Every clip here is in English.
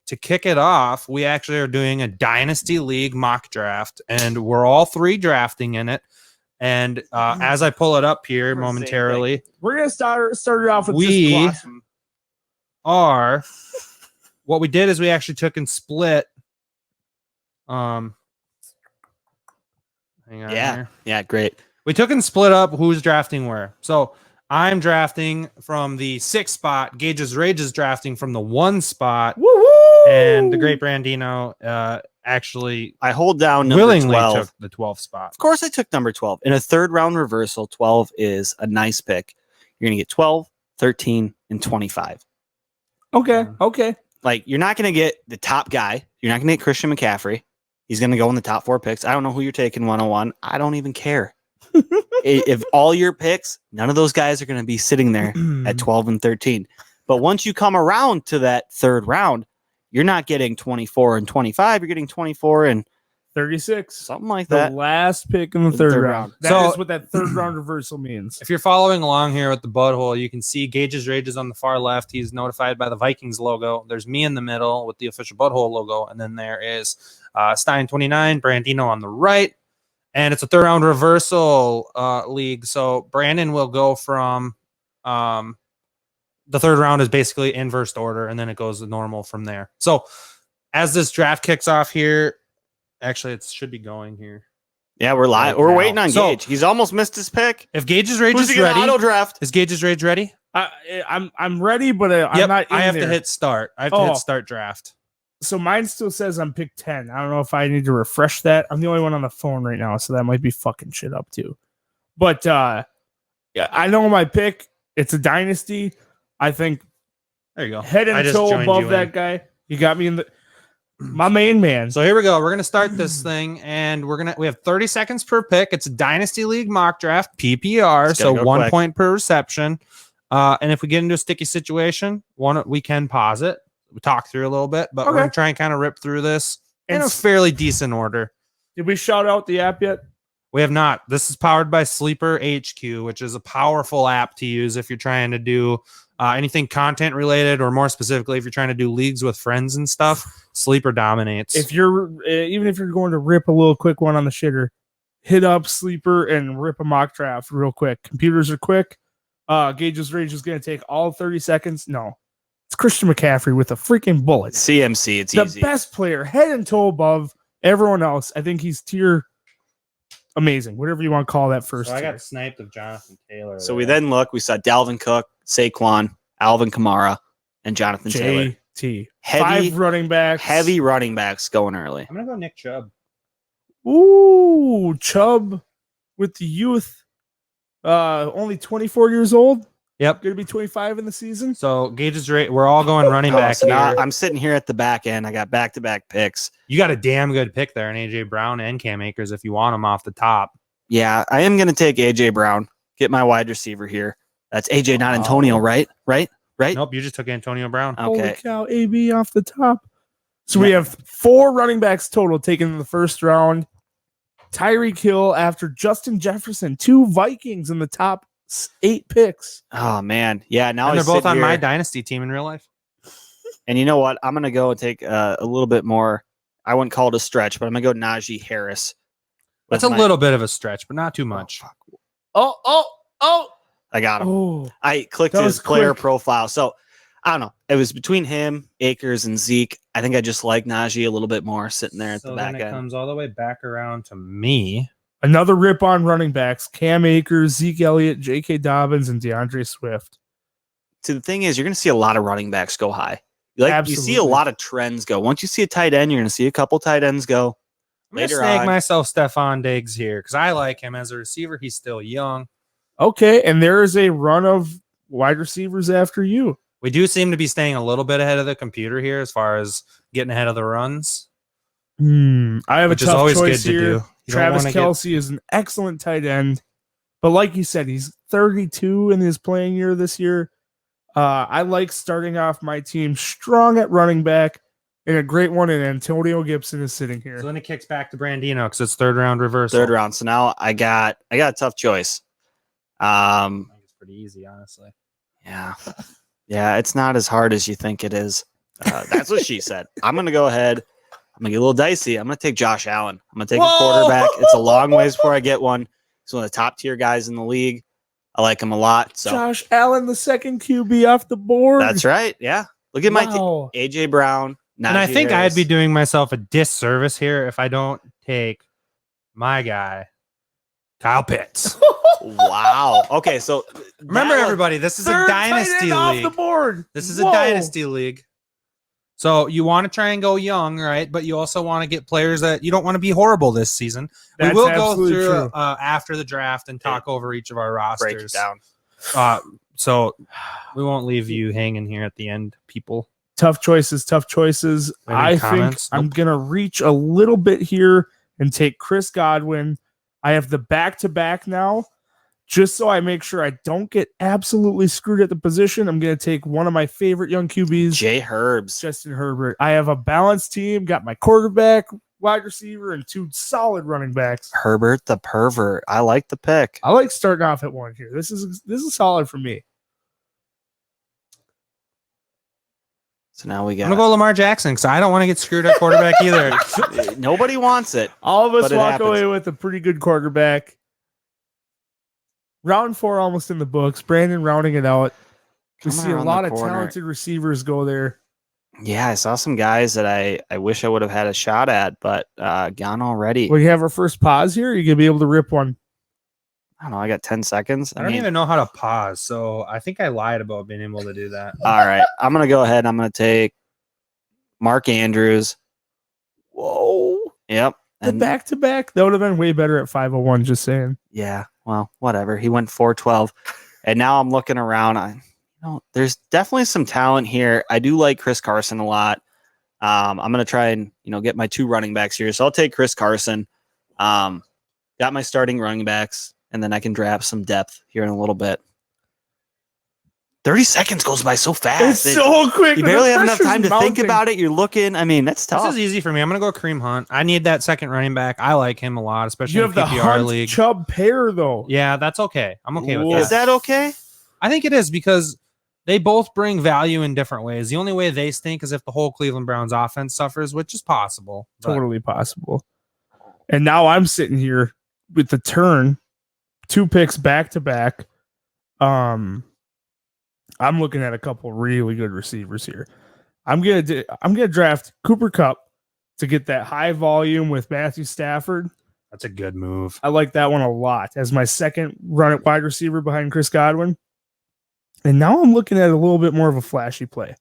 to kick it off, we actually are doing a Dynasty League mock draft, and we're all three drafting in it. And as I pull it up here momentarily, we're gonna start it off with we just Blossom. are. What we did is we actually took and split. Hang on here. Yeah, great. We took and split up who's drafting where. So I'm drafting from the 6th spot. Gage's Rage is drafting from the 1 spot. Woo-hoo! And the great Brandino actually I hold down number willingly 12. took the 12th spot. Of course, I took number 12. In a third round reversal, 12 is a nice pick. You're going to get 12, 13, and 25. Okay. Like, you're not going to get the top guy. You're not going to get Christian McCaffrey. He's going to go in the top 4 picks. I don't know who you're taking 101. I don't even care. If all your picks, none of those guys are going to be sitting there at 12 and 13. But once you come around to that third round, you're not getting 24 and 25. You're getting 24 and 36. something like The that. last pick in the third round. That So- is what that third round reversal means. If you're following along here with the BudHole, you can see Gage's Rage is on the far left. He's notified by the Vikings logo. There's me in the middle with the official BudHole logo. And then there is Stein29, Brandino on the right. And it's a third round reversal league. So Brandon will go from the third round is basically inverse order, and then it goes normal from there. So as this draft kicks off here, actually it should be going here. Yeah, we're live. Right We're now. waiting on So- Gage. He's almost missed his pick. If Gage's Rage Who's is he gonna ready, auto draft? is Gage's Rage ready? I'm ready, but I'm Yep, not in I have there. to hit start. I have to hit start draft. So mine still says I'm pick 10. I don't know if I need to refresh that. I'm the only one on the phone right now, so that might be fucking shit up too. But yeah, I know my pick. It's a dynasty. I think There you go. head I and just toe joined above you that in. guy. You got me in the my main man. So here we go. We're gonna start this thing, and we have 30 seconds per pick. It's a Dynasty League mock draft, PPR, It's gotta so go 1 quick. point per reception. And if we get into a sticky situation, we can pause it. We talk through a little bit, but we're Okay. gonna try and kind of rip through this in And a fairly decent order. Did we shout out the app yet? We have not. This is powered by Sleeper HQ, which is a powerful app to use if you're trying to do anything content related, or more specifically, if you're trying to do leagues with friends and stuff. Sleeper dominates. If you're even if you're going to rip a little quick one on the shitter, hit up Sleeper and rip a mock draft real quick. Computers are quick. Gage's Rage is going to take all 30 seconds. No, it's Christian McCaffrey with a freaking bullet. It's CMC. It's The easy. best player, head and toe above everyone else. I think he's tier amazing, whatever you want to call that first. So I tier. got sniped of Jonathan Taylor. So we then look. We saw Dalvin Cook, Saquon, Alvin Kamara, and Jonathan Taylor. JT. Heavy- 5 running backs. Heavy running backs going early. I'm gonna go Nick Chubb. Ooh, Chubb with the youth. Only 24 years old. Yep. Going to be 25 in the season. So Gage's rate. We're all going running back So here. now I'm sitting here at the back end. I got back-to-back picks. You got a damn good pick there in AJ Brown and Cam Akers if you want them off the top. Yeah, I am going to take AJ Brown. Get my wide receiver here. That's AJ, not Antonio, right? Right? Nope, you just took Antonio Brown. Holy Okay. cow, AB off the top. So we have 4 running backs total taken in the first round. Tyreek Hill after Justin Jefferson. 2 Vikings in the top 8 picks. Oh man, yeah. Now And I they're both sit on my here, dynasty team in real life. and you know what? I'm gonna go and take a little bit more. I wouldn't call it a stretch, but I'm gonna go Najee Harris. with That's a my- little bit of a stretch, but not too much. Oh. I got him. Oh. I clicked That his was player quick. profile, so I don't know. It was between him, Akers, and Zeke. I think I just like Najee a little bit more sitting there at So the then back it end. comes all the way back around to me. Another rip on running backs. Cam Akers, Zeke Elliott, J.K. Dobbins, and DeAndre Swift. So the thing is, you're gonna see a lot of running backs go high. You see a Absolutely. lot of trends go. Once you see a tight end, you're gonna see a couple tight ends go. I'm going to Later snag on. myself Stephon Diggs here because I like him as a receiver. He's still young. Okay, and there is a run of wide receivers after you. We do seem to be staying a little bit ahead of the computer here as far as getting ahead of the runs, I have which a is tough always good choice to here. do. You don't Travis wanna Kelce is an excellent tight end, but like you said, he's 32 in his playing year this year. I like starting off my team strong at running back, and a great one in Antonio Gibson is sitting here. So then it kicks back to Brandino because it's third round reversal. Third round. So now I got a tough choice. I think it's pretty easy, honestly. Yeah. Yeah, it's not as hard as you think it is. That's what she said. I'm going to go ahead. I'm going to get a little dicey. I'm going to take Josh Allen. I'm going to take a Whoa! quarterback. It's a long ways before I get one. He's one of the top tier guys in the league. I like him a lot. So Josh Allen, the second QB off the board. that's right. Yeah. Look at my Wow. AJ Brown. And I Najee think Harris. I'd be doing myself a disservice here if I don't take my guy, Kyle Pitts. Wow. Okay, so Remember, that was- everybody, this is a Third tight dynasty end off the league. board. This is a Whoa. dynasty league. So you want to try and go young, right? But you also want to get players that you don't want to be horrible this season. That's we will go absolutely through true. After the draft and talk over each of our break it rosters. down. So we won't leave you hanging here at the end, people. Tough choices, tough choices. Any I comments? think I'm going to reach a little bit here and take Chris Godwin. I have the back-to-back now. Just so I make sure I don't get absolutely screwed at the position, I'm going to take one of my favorite young QBs, Jay Herbs. Justin Herbert. I have a balanced team, got my quarterback, wide receiver, and two solid running backs. Herbert the pervert. I like the pick. I like starting off at one here. This is solid for me. So now we I'm got gonna go Lamar Jackson because I don't want to get screwed at quarterback either. nobody wants it. All of us But it walk happens. away with a pretty good quarterback. Round 4 almost in the books. Brandon rounding it out. We Coming see a around lot the of corner. talented receivers go there. Yeah, I saw some guys that I wish I would have had a shot at, but gone already. We have our first pause here. You're gonna be able to rip one. I don't know. I got 10 seconds. I don't even know how to pause, so I think I lied about being able to do that. All right. I'm going to go ahead. I'm going to take Mark Andrews. Whoa. Yep. The And back to back, that would have been way better at 501, just saying. yeah, well, whatever. He went 412. And now I'm looking around. There's definitely some talent here. I do like Chris Carson a lot. I'm going to try and, get my 2 running backs here. So I'll take Chris Carson. Got my starting running backs, and then I can draft some depth here in a little bit. 30 seconds goes by so fast. It's so quick. You The barely have enough pressure's time to mounting. think about it. You're looking. I mean, that's This tough. is easy for me. I'm gonna go Kareem Hunt. I need that second running back. I like him a lot, especially You in have the PPR Hunt league. Chubb pair, though. Yeah, that's okay. I'm okay with Whoa. that. Is that okay? I think it is because they both bring value in different ways. The only way they stink is if the whole Cleveland Browns offense suffers, which is possible. but- Totally possible. And now I'm sitting here with the turn, 2 picks back to back. I'm looking at a couple really good receivers here. I'm gonna draft Cooper Kupp to get that high volume with Matthew Stafford. That's a good move. I like that one a lot as my second wide receiver behind Chris Godwin. And now I'm looking at a little bit more of a flashy play.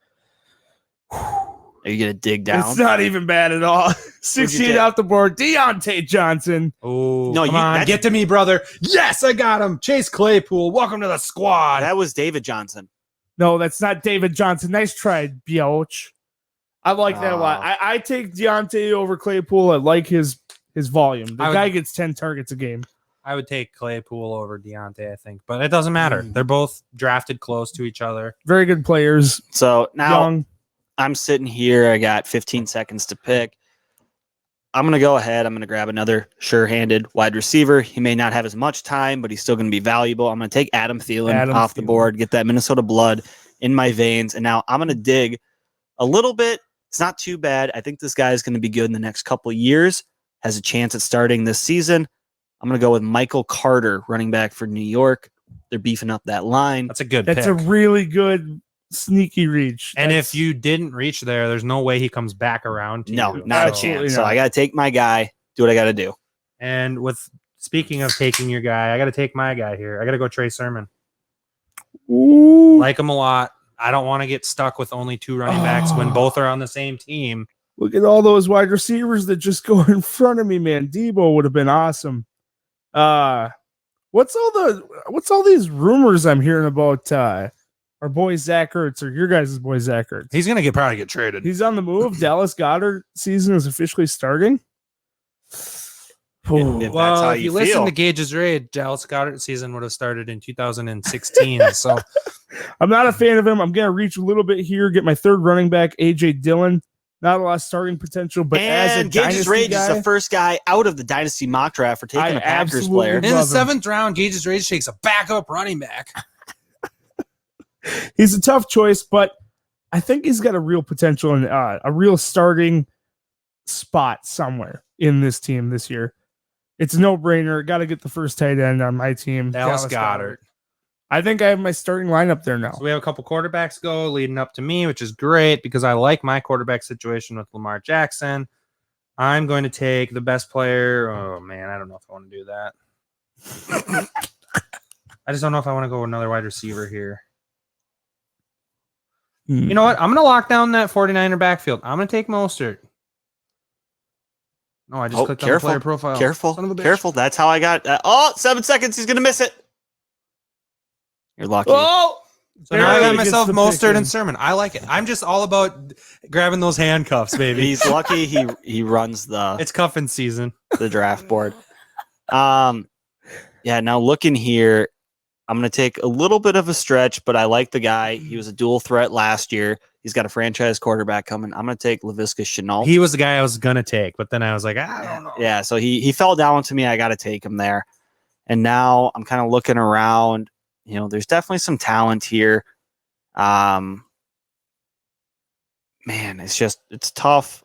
Are you going to dig down? It's not even bad at all. 16 take? off the board. Deontay Johnson. Oh, No, come you- on, that's- get to me, brother. Yes, I got him. Chase Claypool, welcome to the squad. That was David Johnson. No, that's not David Johnson. Nice try, Bielch. I like that a lot. I take Deontay over Claypool. I like his volume. The I would- guy gets 10 targets a game. I would take Claypool over Deontay, I think, but it doesn't matter. Mm. They're both drafted close to each other. Very good players. So now Young. I'm sitting here. I got 15 seconds to pick. I'm going to go ahead. I'm going to grab another sure-handed wide receiver. He may not have as much time, but he's still going to be valuable. I'm going to take Adam Thielen off the board, get that Minnesota blood in my veins. And now I'm going to dig a little bit. It's not too bad. I think this guy is going to be good in the next couple of years, has a chance at starting this season. I'm going to go with Michael Carter, running back for New York. They're beefing up that line. That's a good That's pick. a really good sneaky reach. And That's- if you didn't reach there, there's no way he comes back around to No, you. not a Absolutely chance. So not. I got to take my guy, do what I got to do. And with speaking of taking your guy, I got to take my guy here. I got to go Trey Sermon. Ooh, Like him a lot. I don't want to get stuck with only 2 running backs when Oh. both are on the same team. look at all those wide receivers that just go in front of me, man. Debo would have been awesome. What's all these rumors I'm hearing about our boy Zach Ertz or your guys' boy Zach Ertz? He's gonna probably get traded. He's on the move. Dallas Goedert season is officially starting. If that's Well, how if you you listen feel. to Gage's raid, Dallas Goedert season would have started in 2016. So I'm not a fan of him. I'm gonna reach a little bit here, get my third running back, AJ Dillon. Not a lot of starting potential, but as a And Gage's dynasty Rage guy, is the first guy out of the Dynasty mock draft for taking I a Packers absolutely player. in the Love him. 7th round, Gage's raid takes a backup running back. he's a tough choice, but I think he's got a real potential and a real starting spot somewhere in this team this year. It's a no-brainer. Got to get the first tight end on my team. Dallas Goedert. I think I have my starting lineup there now. So we have a couple quarterbacks go leading up to me, which is great because I like my quarterback situation with Lamar Jackson. I'm going to take the best player. Oh, man, I don't know if I want to do that. I just don't know if I want to go with another wide receiver here. You know what? I'm going to lock down that 49er backfield. I'm going to take Mostert. No, I just clicked on the player profile. Careful. That's how I got that. Oh, 7 seconds. He's going to miss it. You're lucky. Oh! So now I got myself Mostert and Sermon. I like it. I'm just all about grabbing those handcuffs, baby. He's lucky he runs it's cuffing season. The draft board. Yeah, now looking here, I'm going to take a little bit of a stretch, but I like the guy. He was a dual threat last year. He's got a franchise quarterback coming. I'm going to take Laviska Shenault. He was the guy I was going to take, but then I was like, I don't know. Yeah, so he fell down to me. I got to take him there. And now I'm kind of looking around. You know, there's definitely some talent here. Man, it's tough.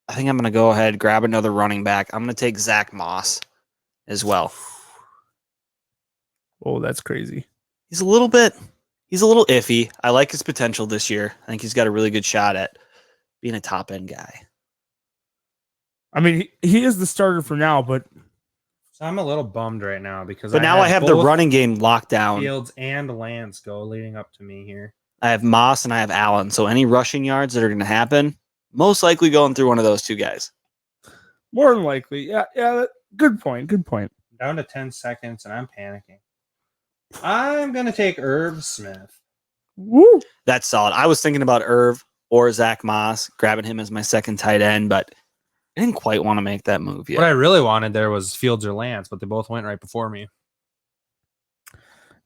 I think I'm going to go ahead, grab another running back. I'm going to take Zach Moss as well. Oh, that's crazy. He's a little iffy. I like his potential this year. I think he's got a really good shot at being a top end guy. I mean, he is the starter for now, but so I'm a little bummed right now because now I have the running game locked down. Fields and Lance go leading up to me here. I have Moss and I have Allen. So any rushing yards that are going to happen, most likely going through one of those two guys. More than likely. Yeah. Good point. Down to 10 seconds and I'm panicking. I'm going to take Irv Smith. Woo! That's solid. I was thinking about Irv or Zach Moss, grabbing him as my second tight end, but I didn't quite want to make that move yet. What I really wanted there was Fields or Lance, but they both went right before me.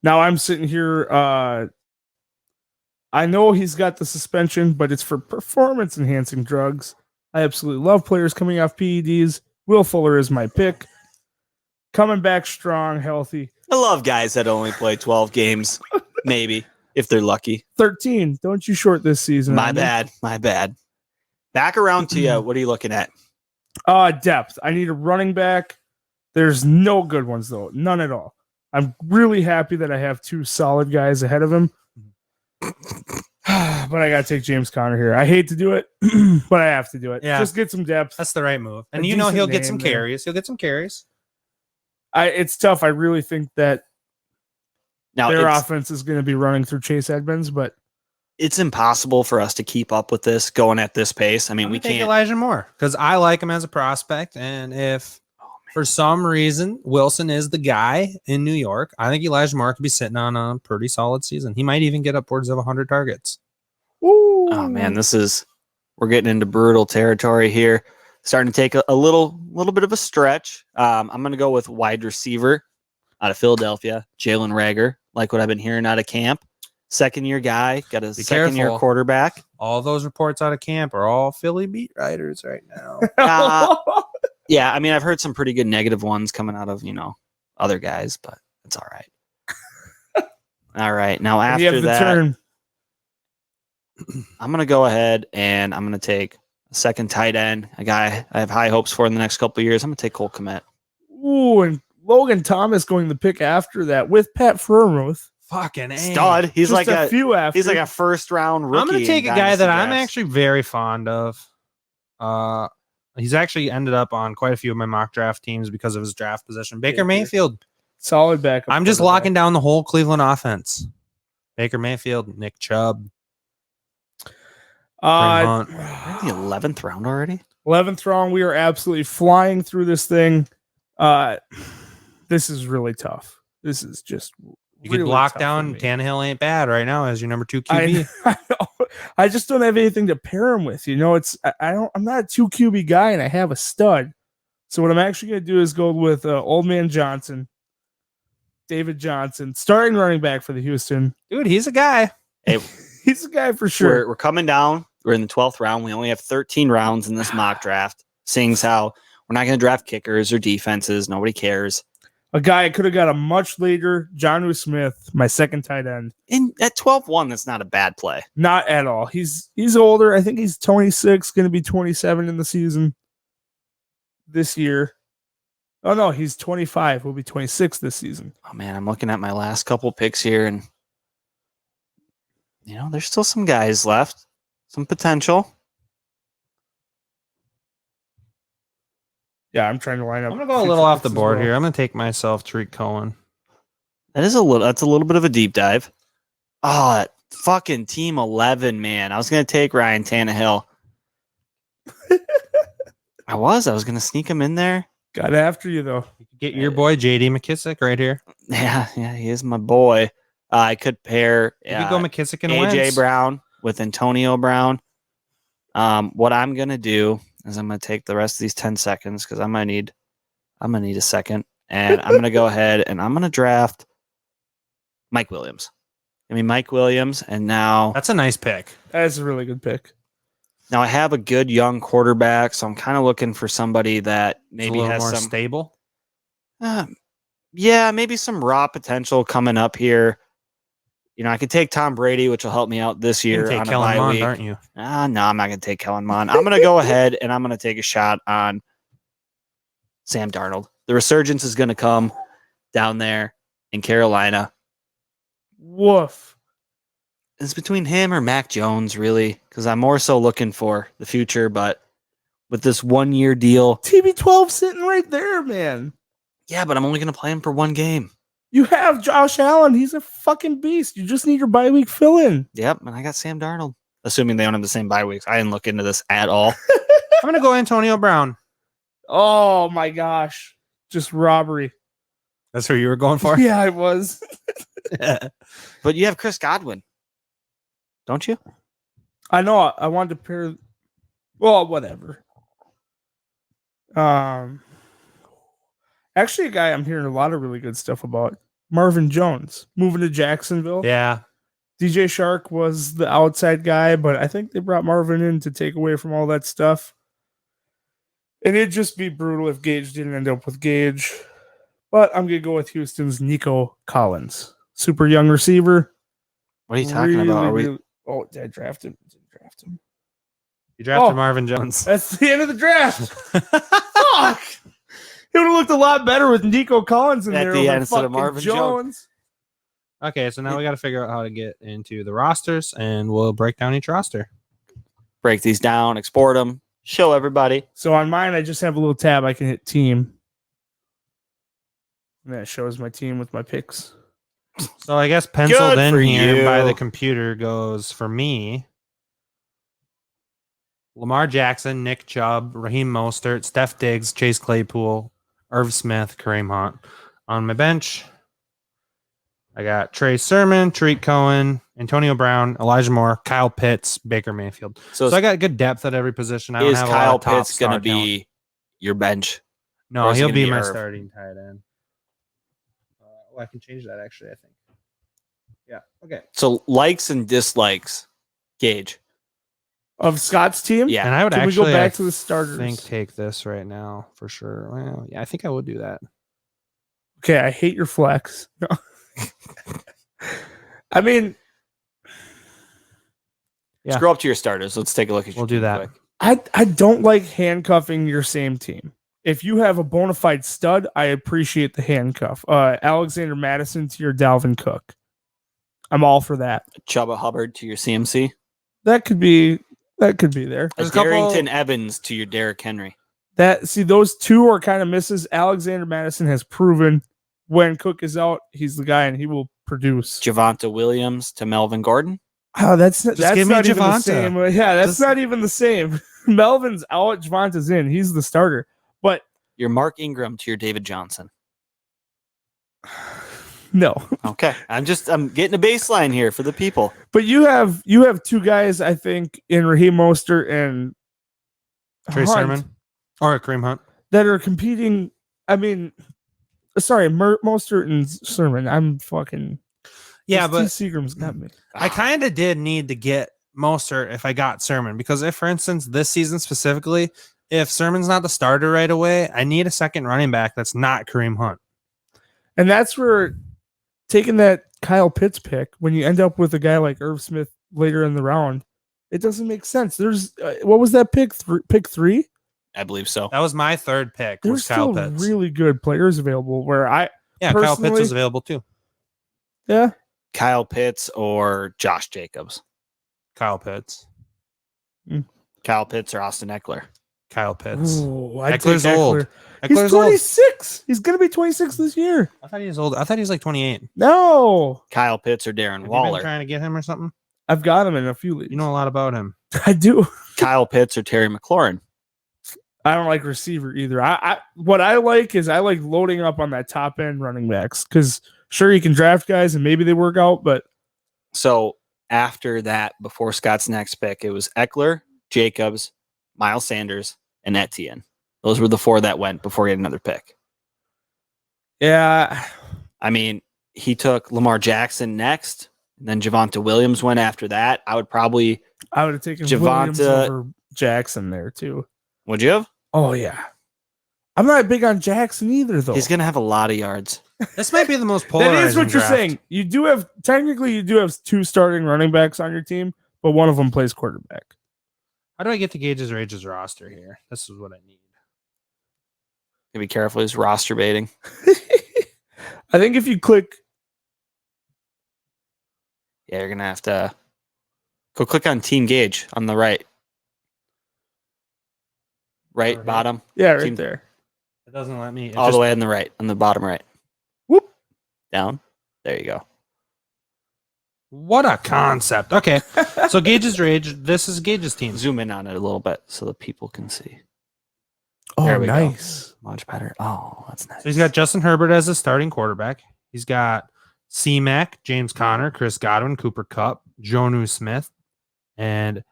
Now I'm sitting here. I know he's got the suspension, but it's for performance-enhancing drugs. I absolutely love players coming off PEDs. Will Fuller is my pick. Coming back strong, healthy. I love guys that only play 12 games, maybe, if they're lucky. 13. Don't you short this season. My bad. Back around to you. What are you looking at? Depth. I need a running back. There's no good ones, though. None at all. I'm really happy that I have two solid guys ahead of him. But I got to take James Conner here. I hate to do it, but I have to do it. Yeah. Just get some depth. That's the right move. And he'll get some carries. He'll get some carries. It's tough. I really think that now their offense is going to be running through Chase Edmonds, but it's impossible for us to keep up with this going at this pace. I mean, we can't. Elijah Moore because I like him as a prospect, and if for some reason Wilson is the guy in New York, I think Elijah Moore could be sitting on a pretty solid season. He might even get upwards of 100 targets. Ooh. Oh man, we're getting into brutal territory here. Starting to take a little bit of a stretch. I'm going to go with wide receiver out of Philadelphia, Jalen Reagor. Like what I've been hearing out of camp. Second-year guy, got a second-year quarterback. All those reports out of camp are all Philly beat writers right now. Yeah, I mean, I've heard some pretty good negative ones coming out of, other guys, but it's all right. All right, now after that, I'm going to go ahead and I'm going to take a second tight end, a guy I have high hopes for in the next couple of years. I'm going to take Cole Kmet. Ooh, and Logan Thomas going the pick after that with Pat Freiermuth. Fucking stud. He's just like he's like a first round rookie. I'm going to take a guy that I'm actually very fond of. He's actually ended up on quite a few of my mock draft teams because of his draft position. Baker Mayfield. Solid backup. I'm just locking down the whole Cleveland offense. Baker Mayfield, Nick Chubb. The 11th round already? 11th round. We are absolutely flying through this thing. This is really tough. This is just you could lock down Tannehill ain't bad right now as your number 2 QB. I just don't have anything to pair him with. I'm not a 2 QB guy and I have a stud. So what I'm actually going to do is go with Old Man Johnson, David Johnson, starting running back for the Houston. Dude, he's a guy. Hey, he's a guy for sure. We're coming down. We're in the 12th round. We only have 13 rounds in this mock draft. Seeing as how we're not going to draft kickers or defenses. Nobody cares. A guy I could have got a much later, Jonnu Smith, my second tight end. At 12-1, that's not a bad play. Not at all. He's older. I think he's 26, going to be 27 in the season this year. Oh, no, he's 25. Will be 26 this season. Oh, man, I'm looking at my last couple picks here, and, there's still some guys left, some potential. Yeah, I'm trying to line up. I'm going to go a little off the board here. I'm going to take myself Tariq Cohen. That's a little bit of a deep dive. Oh, that fucking team 11, man. I was going to take Ryan Tannehill. I was going to sneak him in there. Got after you, though. Get your boy J.D. McKissick right here. Yeah, he is my boy. I could pair You could go McKissick and AJ Wentz. Brown with Antonio Brown. What I'm going to do is I'm going to take the rest of these 10 seconds because I'm going to need a second. And I'm going to go ahead and I'm going to draft Mike Williams. Mike Williams, and now That's a nice pick. That's a really good pick. I have a good young quarterback, so I'm kind of looking for somebody that maybe It's a little has more some stable. maybe some raw potential coming up here. I could take Tom Brady, which will help me out this You year can take on a Kellen bye Mond, week. aren't you? No, I'm not going to take Kellen Mond. I'm going to go ahead and I'm going to take a shot on Sam Darnold. The resurgence is going to come down there in Carolina. Woof. It's between him or Mac Jones, really, because I'm more so looking for the future. But with this 1-year deal, TB12 sitting right there, man. yeah, but I'm only going to play him for one game. You have Josh Allen. He's a fucking beast. You just need your bye week fill in. Yep, and I got Sam Darnold. Assuming they don't have the same bye weeks. I didn't look into this at all. I'm going to go Antonio Brown. Oh my gosh. Just robbery. That's who you were going for? Yeah, I was. But you have Chris Godwin, don't you? I know. I wanted to pair. Well, whatever. Actually, a guy I'm hearing a lot of really good stuff about. Marvin Jones moving to Jacksonville. Yeah. DJ Shark was the outside guy, but I think they brought Marvin in to take away from all that stuff. And it'd just be brutal if Gage didn't end up with Gage. But I'm going to go with Houston's Nico Collins. Super young receiver. What are you talking about? Oh, did I draft him? You drafted Oh. Marvin Jones. That's the end of the draft. Fuck! It would have looked a lot better with Nico Collins in At there the over end instead of fucking Marvin Jones. Okay, so now we got to figure out how to get into the rosters, and we'll break down each roster. Break these down, export them, show everybody. So on mine, I just have a little tab I can hit team. And that shows my team with my picks. So I guess penciled Good in for here you. by the computer goes for me. Lamar Jackson, Nick Chubb, Raheem Mostert, Steph Diggs, Chase Claypool, Irv Smith, Kareem Hunt. On my bench, I got Trey Sermon, Tariq Cohen, Antonio Brown, Elijah Moore, Kyle Pitts, Baker Mayfield. So, So I got good depth at every position. I don't is have a lot Kyle of top Pitts going to star talent. be your bench? No, or is he he'll gonna be be my Irv? starting tight end. I can change that actually, I think. Yeah. Okay. So likes and dislikes, Gage. Of Scott's team? Yeah. And I would Can we actually go back to the starters? think take this right now for sure. Well, yeah, I think I would do that. Okay, I hate your flex. No. I mean, Yeah. Scroll up to your starters. Let's take a look at your We'll do team that. quick. I don't like handcuffing your same team. If you have a bona fide stud, I appreciate the handcuff. Alexander Madison to your Dalvin Cook. I'm all for that. Chubba Hubbard to your CMC. That could be there. There's a couple- Darrington Evans to your Derrick Henry. Those two are kind of misses. Alexander Madison has proven when Cook is out, he's the guy and he will produce. Javonte Williams to Melvin Gordon. Oh, that's give not me even the Javonte. same. Yeah, that's Just- not even the same. Melvin's out, Javonte's in. He's the starter. But Your Mark Ingram to your David Johnson. no. Okay. I'm getting a baseline here for the people. But you have two guys, I think, in Raheem Mostert and Trey Hunt Sermon or Kareem Hunt. that are competing. I mean, sorry, Mostert and Sermon. I'm fucking Yeah, these but two Seagram's got me. I kind of did need to get Mostert if I got Sermon because if, for instance, this season specifically, if Sermon's not the starter right away, I need a second running back that's not Kareem Hunt. And that's where taking that Kyle Pitts pick, when you end up with a guy like Irv Smith later in the round, it doesn't make sense. There's what was that pick? Pick 3? I believe so. That was my third pick. There's Was Kyle still Pitts. really good players available. Where Kyle Pitts personally- was available too. yeah, Kyle Pitts or Josh Jacobs. Kyle Pitts. Kyle Pitts or Austin Eckler. Kyle Pitts. Ooh, I'd take Eckler's old. Eckler. Eckler's He's old. 26. He's gonna be 26 this year. I thought he was old. I thought he was like 28. No, Kyle Pitts or Darren Have you been Waller. trying to get him or something? I've got him in a few leagues. You know a lot about him. I do. Kyle Pitts or Terry McLaurin. I don't like receiver either. What I like is I like loading up on that top end running backs because sure you can draft guys and maybe they work out, but So after that, before Scott's next pick, it was Eckler, Jacobs, Miles Sanders, and Etienne. Those were the 4 that went before he had another pick. yeah, I mean, he took Lamar Jackson next, and then Javonte Williams went after that. I would have taken Williams Javonte- over Jackson there too. would you have? Oh yeah, I'm not big on Jackson either though. He's going to have a lot of yards. This might be the most polarizing. That is what you're draft. saying. You do have 2 starting running backs on your team, but one of them plays quarterback. How do I get to Gage's Rage's roster here? This is what I need. Be careful. He's roster baiting. I think if you click, Yeah, you're going to have to go click on Team Gage on the right. Right, Over here? bottom. yeah, right Team- there. It doesn't let me. All the way on the right, on the bottom right. Whoop. Down. There you go. What a concept. Okay. So Gage's Rage. This is Gage's team. Zoom in on it a little bit so that people can see. Oh, There we go. nice. Much better. Oh, that's nice. So he's got Justin Herbert as a starting quarterback. He's got C-Mac, James Conner, Chris Godwin, Cooper Kupp, Jonnu Smith, and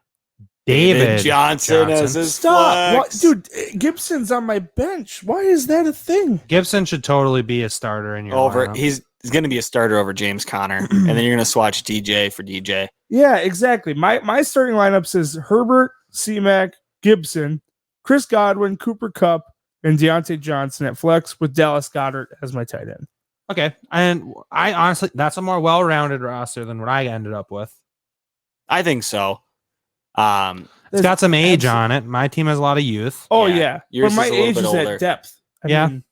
David Johnson as his Stop, flex. dude. Gibson's on my bench. Why is that a thing? Gibson should totally be a starter in your Over. lineup. He's going to be a starter over James Conner, and then you're going to swatch DJ for DJ. Yeah, exactly. My starting lineup says Herbert, C-Mac, Gibson, Chris Godwin, Cooper Kupp, and Deontay Johnson at flex with Dallas Goedert as my tight end. Okay. And I honestly, that's a more well-rounded roster than what I ended up with. I think so. It's got some age on it. My team has a lot of youth. Oh Yeah, yeah, yours but my is a little age bit is older. at depth. I Yeah. mean,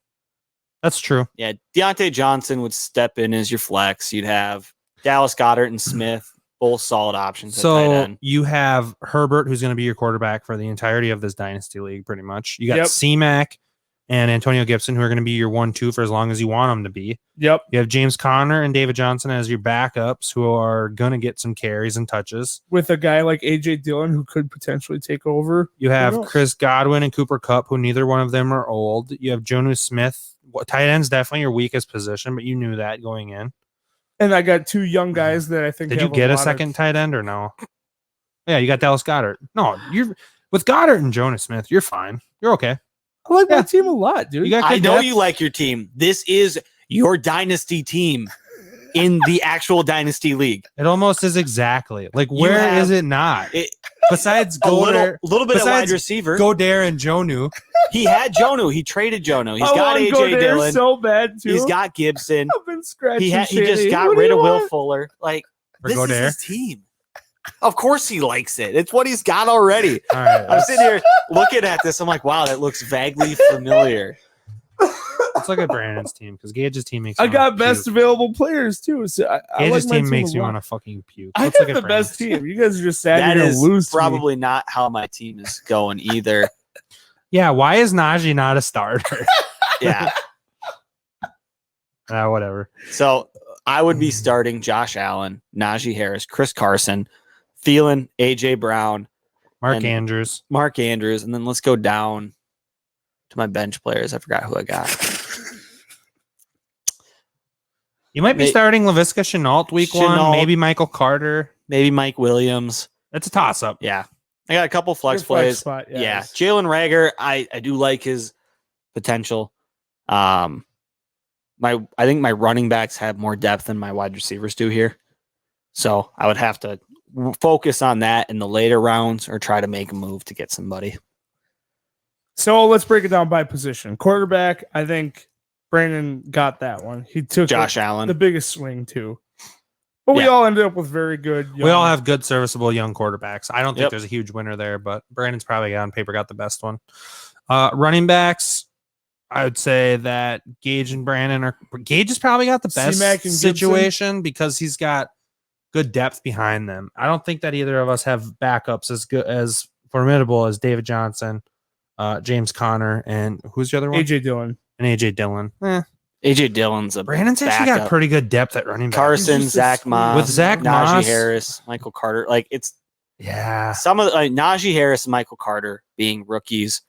That's true. Yeah, Deontay Johnson would step in as your flex. You'd have Dallas Goedert and Smith, both solid options at tight So end. you have Herbert, who's going to be your quarterback for the entirety of this Dynasty League, pretty much. You got Yep. C-Mac and Antonio Gibson, who are going to be your 1-2 for as long as you want them to be. yep. You have James Conner and David Johnson as your backups, who are going to get some carries and touches. With a guy like AJ Dillon who could potentially take over. You have knows? Chris Godwin and Cooper Kupp, who neither one of them are old. You have Jonnu Smith. Tight end's definitely your weakest position, but you knew that going in. And I got 2 young guys that I think Did you have get a lot of- second tight end or no? Yeah, you got Dallas Goedert. No, you're with Goddard and Jonnu Smith. You're fine. You're okay. I like my Yeah. team a lot, dude. You got I good know depth. you like your team. This is your dynasty team in the actual dynasty league. It almost is exactly like You where have- is it not? It- Besides A Goddard, little bit of wide besides receiver. Godare and Jonnu. He had Jonnu. He traded Jonnu. He's I got want AJ Goddard Dillon. so bad too. He's got Gibson. I've been scratching. He just Shady. got What do rid you of Will want? Fuller. Like, For this Goddard? is his team. Of course he likes it. It's what he's got already. All right, I'm sitting here looking at this. I'm like, wow, that looks vaguely familiar. let's look at Brandon's team because Gage's team makes. I me got wanna best puke. available players too. So I Gage's like my team makes a me lot. want to fucking puke. I Let's look have at the best Brandon's. team. You guys are just sad That you're gonna is lose. to me. probably not how my team is going either. Yeah, why is Najee not a starter? Yeah. Whatever. So I would be starting Josh Allen, Najee Harris, Chris Carson, Thielen, AJ Brown, Mark And- Andrews. Mark Andrews, and then let's go down to my bench players. I forgot who I got. You might be May- starting LaVisca Chenault week one, Chenault. maybe Michael Carter. Maybe Mike Williams. It's a toss up. Yeah. I got a couple flex Your plays. spot, Yeah. yes. Jalen Rager, I do like his potential. I think my running backs have more depth than my wide receivers do here. So I would have to focus on that in the later rounds or try to make a move to get somebody. So let's break it down by position. Quarterback, I think Brandon got that one. He took Josh Allen. the biggest swing too. But we Yeah. all ended up with very good. We all have good, serviceable young quarterbacks. I don't think Yep. there's a huge winner there, but Brandon's probably on paper got the best one. Running backs, I would say that Gage and Brandon are. Gage has probably got the best C-Mac and situation because he's got good depth behind them. I don't think that either of us have backups as good as formidable as David Johnson, James Conner, and who's the other one? AJ Dillon. And AJ Dillon. AJ Dillon's a Brandon's actually got backup. pretty good depth at running back. Carson, He's just Zach a Moss, With Zach Najee Moss. Harris, Michael Carter. Like it's Yeah. some of the, Najee Harris and Michael Carter being rookies.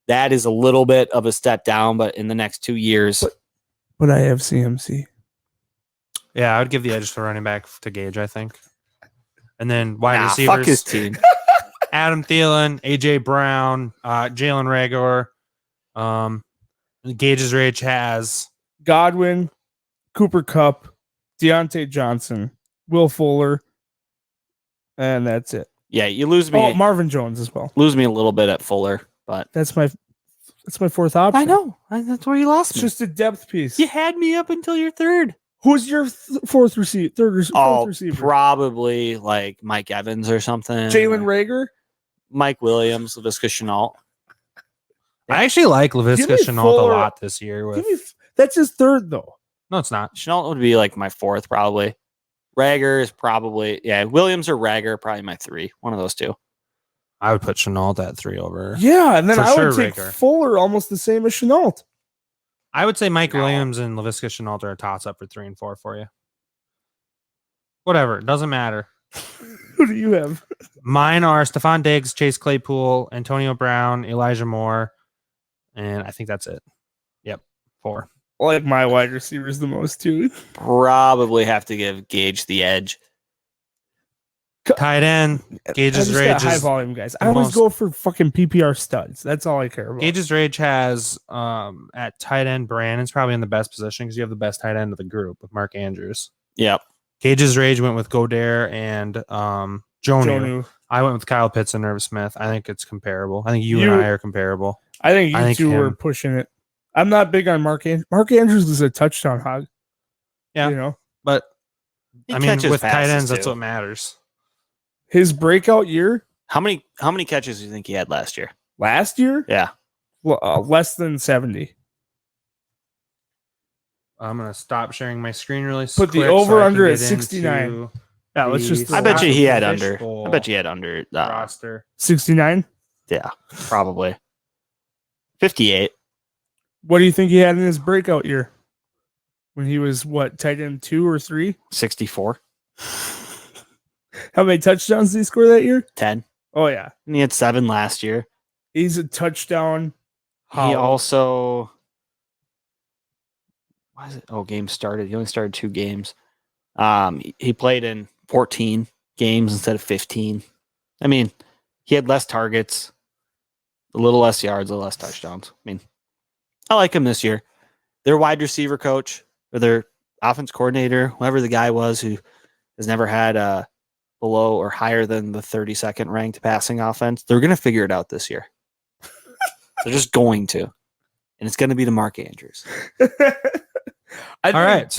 That is a little bit of a step down, but in the next 2 years, But I have CMC. Yeah, I would give the edge to running back to Gage, I think. And then wide nah, receivers. fuck his team. Adam Thielen, AJ Brown, Jalen Rager. Gage's Rage has Godwin, Cooper Kupp, Deontay Johnson, Will Fuller, and that's it. Yeah, you lose me. Oh, Marvin Jones as well. Lose me a little bit at Fuller, but That's my fourth option. I know that's where you lost It's me. just a depth piece. You had me up until your third. Who's your fourth receiver? Oh, receiver. probably like Mike Evans or something. Jalen Rager. Mike Williams, LaVisca Chenault. I actually like Give me LaVisca Chenault Fuller. a lot this year. With That's his third though. No, it's not. Chenault would be like my fourth, probably. Rager is probably, yeah, Williams or Rager, probably my three. One of those two. I would put Chenault at 3 over. Yeah, and then For I would sure, take Rager. Fuller almost the same as Chenault. I would say Mike No. Williams and LaVisca Chenault are a toss up for 3 and 4 for you. Whatever, it doesn't matter. Who do you have? Mine are Stephon Diggs, Chase Claypool, Antonio Brown, Elijah Moore, and I think that's it. Yep, 4. I like my wide receivers the most too. Probably have to give Gage the edge. Tight end, Gage's I just got Rage high is volume guys. the I always most- go for fucking PPR studs. That's all I care about. Gage's Rage has at tight end Brandon's probably in the best position because you have the best tight end of the group with Mark Andrews. Yep. Gage's Rage went with Godare and Jonu. Jonu. I went with Kyle Pitts and Irv Smith. I think it's comparable. I think you You- and I are comparable. I think you I think two were him. pushing it. I'm not big on Mark Andrews. Mark Andrews is a touchdown hog. Yeah. You know, But He I mean, catches with tight passes, ends, that's too. what matters. his breakout year How many catches do you think he had last year? last year, Yeah. less than 70. I'm gonna stop sharing my screen really Put the quick so over I can under at get 69. into Yeah, let's just. the I bet you he had Fish under. Bowl I bet you had under. roster. 69. Yeah, probably. 58. What do you think he had in his breakout year? When he was what, tight end 2 or 3? 64. How many touchdowns did he score that year? 10. Oh yeah, And he had 7 last year. he's a touchdown. He hog. also. Why is it? Oh, game started. He only started 2 games. He played in 14 games instead of 15. I mean, he had less targets, a little less yards, a little less touchdowns. I mean, I like him this year. Their wide receiver coach or their offense coordinator, whoever the guy was who has never had a below or higher than the 32nd ranked passing offense, they're going to figure it out this year. They're just going to. And it's going to be to Mark Andrews. I All think right, so